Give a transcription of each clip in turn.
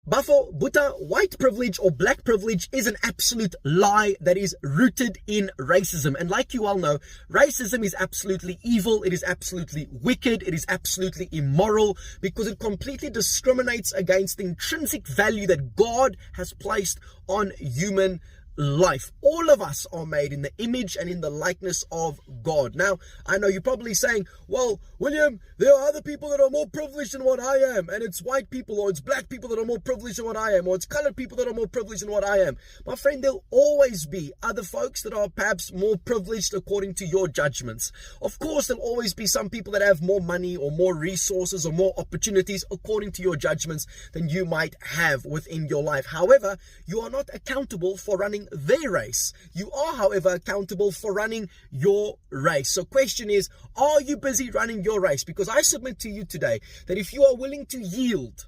Bafo, Buddha, white privilege or black privilege is an absolute lie that is rooted in racism. And like you all know, racism is absolutely evil. It is absolutely wicked. It is absolutely immoral because it completely discriminates against the intrinsic value that God has placed on human life. All of us are made in the image and in the likeness of God. Now, I know you're probably saying, well, William, there are other people that are more privileged than what I am, and it's white people or it's black people that are more privileged than what I am, or it's colored people that are more privileged than what I am. My friend, there'll always be other folks that are perhaps more privileged according to your judgments. Of course, there'll always be some people that have more money or more resources or more opportunities according to your judgments than you might have within your life. However, you are not accountable for running their race. You are, however, accountable for running your race. So question is, are you busy running your race? Because I submit to you today that if you are willing to yield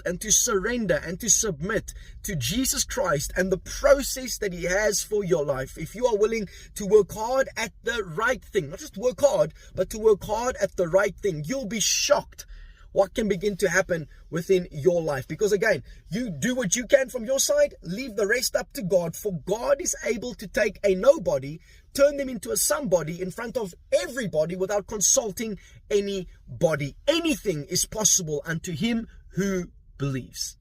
and to surrender and to submit to Jesus Christ and the process that he has for your life, if you are willing to work hard at the right thing, not just work hard, but to work hard at the right thing, you'll be shocked what can begin to happen within your life. Because again, you do what you can from your side, leave the rest up to God, for God is able to take a nobody, turn them into a somebody in front of everybody without consulting anybody. Anything is possible unto him who believes.